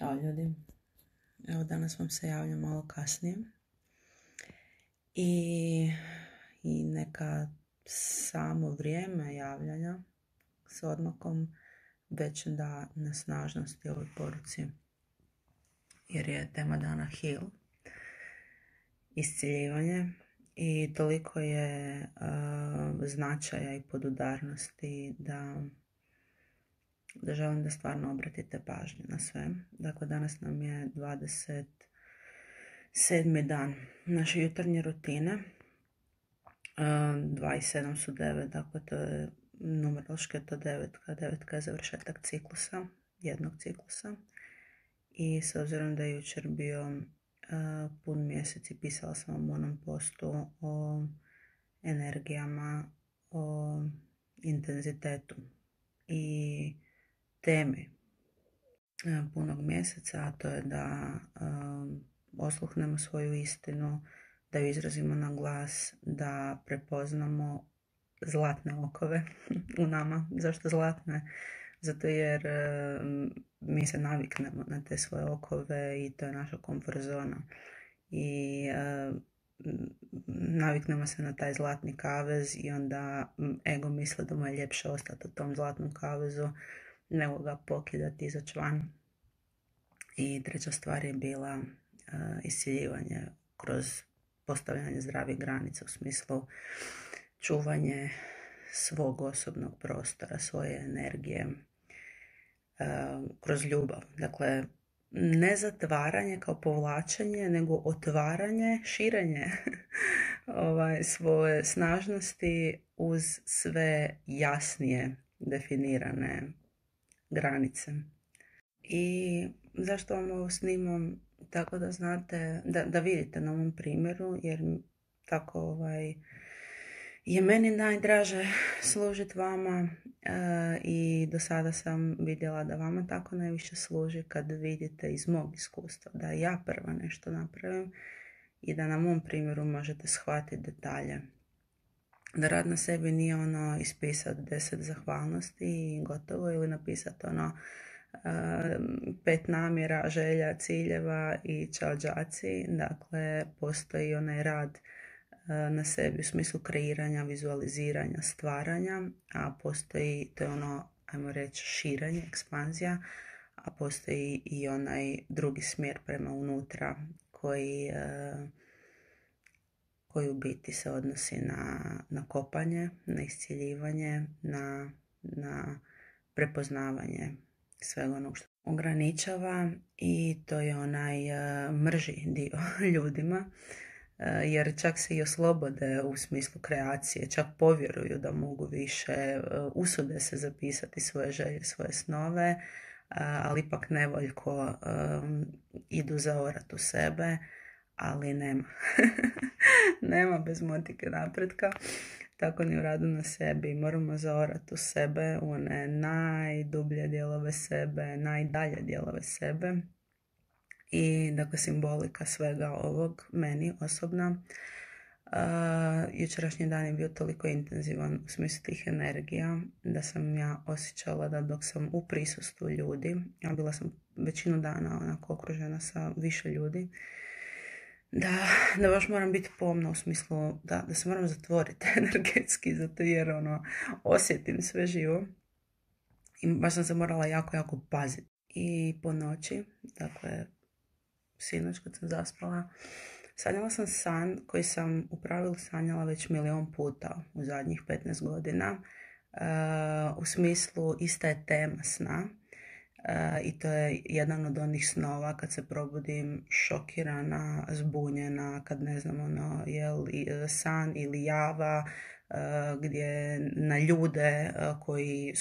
Ćao ljudi, evo danas vam se javljam malo kasnije i neka samo vrijeme javljanja s odmakom već da na snažnosti ovoj poruci, jer je tema dana heal, isciljivanje, i toliko je značaja i podudarnosti da želim da stvarno obratite pažnju na sve. Dakle, danas nam je 27. dan naše jutarnje rutine. 2 i 7 su 9, dakle to je numerološki to devetka. Devetka je završetak ciklusa, jednog ciklusa. I s obzirom da je jučer bio pun mjesec i pisala sam vam u onom postu o energijama, o intenzitetu i temi punog mjeseca, a to je da osluhnemo svoju istinu, da ju izrazimo na glas, da prepoznamo zlatne okove u nama. Zašto zlatne? Zato jer mi se naviknemo na te svoje okove i to je naša komfort zona. I naviknemo se na taj zlatni kavez i onda ego misli da mu je ljepše ostati u tom zlatnom kavezu nego ga pokidati, izaći van. I treća stvar je bila isciljivanje kroz postavljanje zdravih granica, u smislu čuvanje svog osobnog prostora, svoje energije, kroz ljubav. Dakle, ne zatvaranje kao povlačenje, nego otvaranje, širenje svoje snažnosti uz sve jasnije definirane granice. I zašto vam ovo snimam? Tako da znate, da vidite na ovom primjeru, jer tako je meni najdraže služiti vama i do sada sam vidjela da vama tako najviše služi kad vidite iz mog iskustva da ja prva nešto napravim i da na mom primjeru možete shvatiti detalje. Da rad na sebi nije ispisati 10 zahvalnosti i gotovo, ili napisati 5 namjera, želja, ciljeva i čao đaci. Dakle, postoji onaj rad na sebi u smislu kreiranja, vizualiziranja, stvaranja, a postoji, to je ajmo reći, širenje, ekspanzija, a postoji i onaj drugi smjer prema unutra koji u biti se odnosi na kopanje, na isciljivanje, na prepoznavanje svega onog što ograničava, i to je onaj mrži dio ljudima, jer čak se i oslobode u smislu kreacije, čak povjeruju da mogu više, usude se zapisati svoje želje, svoje snove, ali ipak nevoljko idu zaorat u sebe, ali nema. Nema bez motike napretka, tako ni u radu na sebi. Moramo zaorati u sebe, u one najdublje dijelove sebe, najdalje dijelove sebe. I dakle, simbolika svega ovog, meni osobno, jučerašnji dan je bio toliko intenzivan u smislu tih energija da sam ja osjećala da dok sam u prisustvu ljudi, a bila sam većinu dana onako okružena sa više ljudi, da baš moram biti pomna, u smislu da se moram zatvoriti energetski, zato jer osjetim sve živo i baš sam se morala jako paziti. I po noći, dakle sinoć kad sam zaspala, sanjala sam san koji sam u pravilu sanjala već 1.000.000 puta u zadnjih 15 godina. U smislu ista je tema sna. I to je jedan od onih snova kad se probudim šokirana, zbunjena, kad ne znam je li san ili java, gdje na ljude koji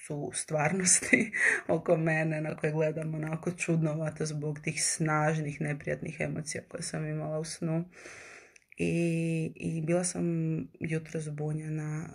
su u stvarnosti oko mene, na koje gledam onako čudnovato zbog tih snažnih, neprijatnih emocija koje sam imala u snu. I bila sam jutro zbunjena.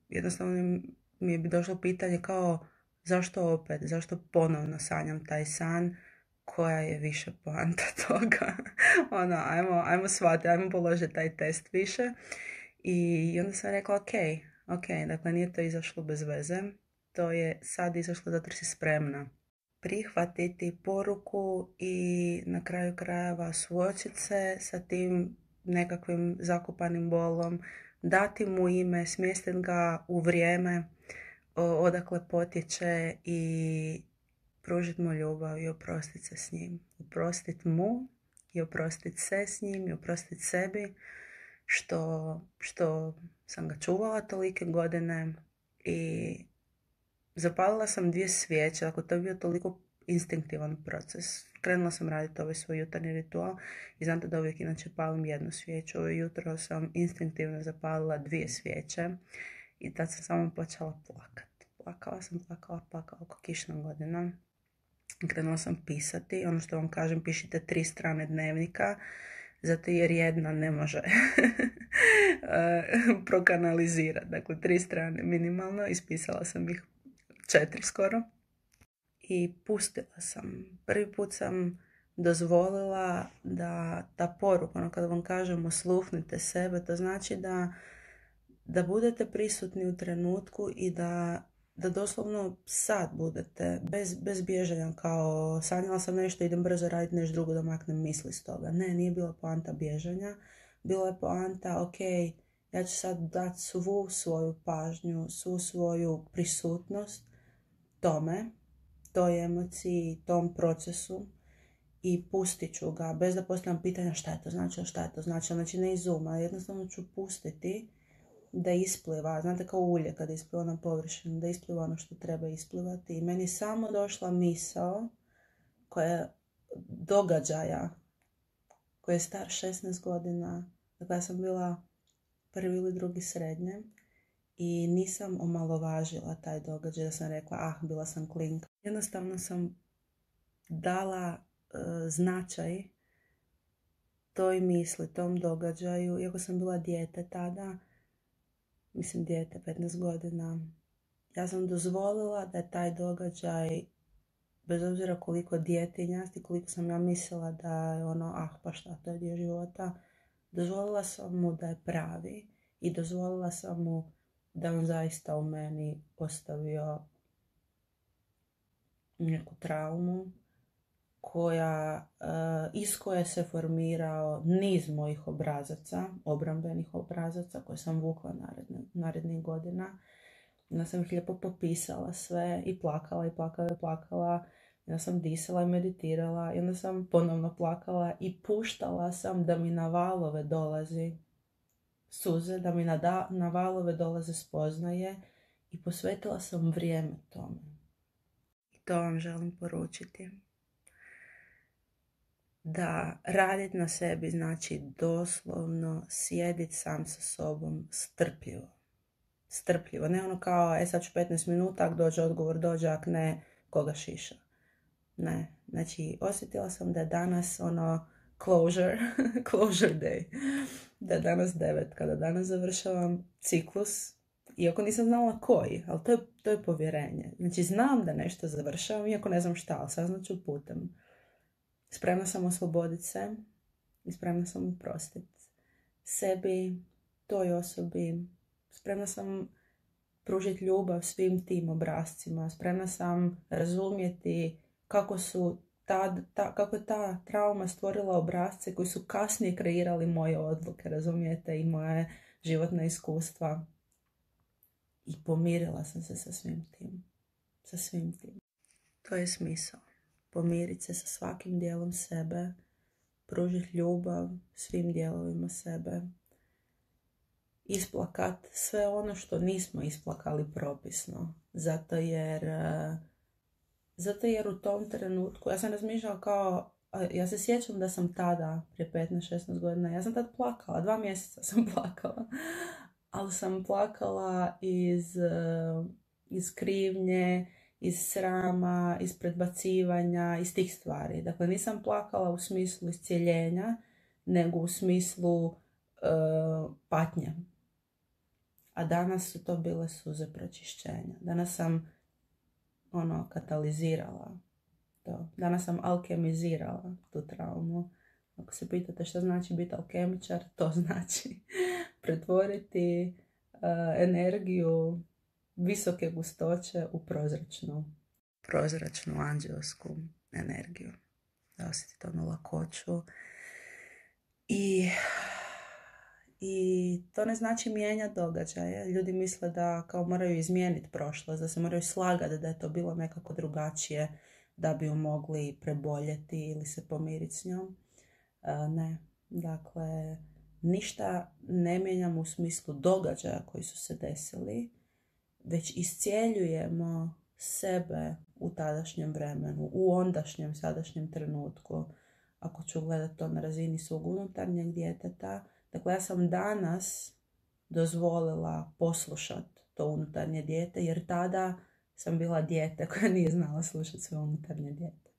Jednostavno mi je došlo pitanje kao, zašto opet, zašto ponovno sanjam taj san, koja je više poanta toga. Ajmo shvatiti, ajmo položiti taj test više. I onda sam rekla, ok, dakle nije to izašlo bez veze, to je sad izašlo zato jer si spremna prihvatiti poruku i na kraju krajeva suočiti se sa tim nekakvim zakopanim bolom, dati mu ime, smjestiti ga u vrijeme odakle potječe i pružiti mu ljubav i oprostiti se s njim. Oprostiti mu i oprostiti se s njim i oprostiti sebi što sam ga čuvala tolike godine i zapalila sam 2 svijeće. Ako to je bio toliko instinktivan proces. Krenula sam raditi ovaj svoj jutarnji ritual i znate da uvijek inače palim 1 svijeću. Ovo jutro sam instinktivno zapalila 2 svijeće i tad sam samo počela plakati. Plakala sam oko kišna godina. Krenula sam pisati. Ono što vam kažem, pišite 3 strane dnevnika, zato jer jedna ne može prokanalizirati. Dakle, 3 strane minimalno. Ispisala sam ih 4 skoro. I pustila sam. Prvi put sam dozvolila da ta poruka, ono kada vam kažem osluhnite sebe, to znači da budete prisutni u trenutku i da doslovno sad budete, bez bježanja, kao sanjala sam nešto, idem brzo raditi nešto drugo da maknem misli s toga. Ne, nije bila poanta bježanja. Bila je poanta, ok, ja ću sad dati svu svoju pažnju, svu svoju prisutnost toj emociji, tom procesu i pustit ću ga, bez da postavljam pitanja šta je to značilo. Znači ne izuma, jednostavno ću pustiti da ispliva. Znate, kao ulje kada ispliva na površinu, da ispliva ono što treba isplivati. I meni je samo došla misao događaja koji je star 16 godina. Dakle, ja sam bila 1. ili 2. srednje i nisam omalovažila taj događaj, da sam rekla, bila sam klinka. Jednostavno sam dala značaj toj misli, tom događaju, iako sam bila dijete tada, dijete 15 godina, ja sam dozvolila da je taj događaj, bez obzira koliko djetinjasti, koliko sam ja mislila da je ono, pa šta, to je dio života, dozvolila sam mu da je pravi i dozvolila sam mu da on zaista u meni ostavio neku traumu iz koje se formirao niz mojih obrazaca, obrambenih obrazaca koje sam vukla narednih godina. Ja sam ih lijepo popisala sve i plakala. I onda sam disala i meditirala i onda sam ponovno plakala i puštala sam da mi na valove dolazi suze, da mi na valove dolaze spoznaje i posvetila sam vrijeme tome. I to vam želim poručiti. Da raditi na sebi znači doslovno sjediti sam sa sobom strpljivo. Ne ono kao, sad ću 15 minuta, ako dođe odgovor, dođe, ako ne, koga šiša. Ne, znači osjetila sam da je danas closure day. Da je danas 9, kada danas završavam ciklus, iako nisam znala koji, ali to je povjerenje. Znači znam da nešto završavam, iako ne znam šta, ali saznaću putem. Spremna sam osloboditi se i spremna sam oprostiti sebi, toj osobi. Spremna sam pružiti ljubav svim tim obrascima. Spremna sam razumjeti kako je ta trauma stvorila obrasce koji su kasnije kreirali moje odluke, razumijete, i moje životna iskustva. I pomirila sam se sa svim tim. To je smisao. Pomiriti se sa svakim dijelom sebe, pružiti ljubav svim dijelovima sebe, isplakat sve ono što nismo isplakali propisno, zato jer u tom trenutku, ja sam razmišljala kao, ja se sjećam da sam tada, prije 15-16 godina, ja sam tad plakala, 2 mjeseca sam plakala, ali sam plakala iz krivnje, iz srama, iz predbacivanja, iz tih stvari. Dakle, nisam plakala u smislu iscijeljenja, nego u smislu patnje. A danas su to bile suze pročišćenja. Danas sam katalizirala to. Danas sam alkemizirala tu traumu. Ako se pitate što znači biti alkemičar, to znači pretvoriti energiju visoke gustoće u prozračnu. prozračnu anđelsku energiju. Da osjetite onu lakoću. I to ne znači mijenjati događaje. Ljudi misle da kao moraju izmijeniti prošlost, da se moraju slagati da je to bilo nekako drugačije da bi ju mogli preboljeti ili se pomiriti s njom. Ne. Dakle, ništa ne mijenjamo u smislu događaja koji su se desili, već iscijeljujemo sebe u tadašnjem vremenu, u ondašnjem, sadašnjem trenutku. Ako ću gledati to na razini svog unutarnjeg djeteta, dakle, ja sam danas dozvolila poslušati to unutarnje dijete, jer tada sam bila dijete koja nije znala slušati svoje unutarnje dijete.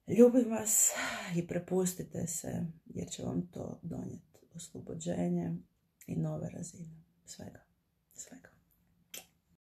Ljubim vas i prepustite se, jer će vam to donijeti oslobođenje i nove razine. Svega.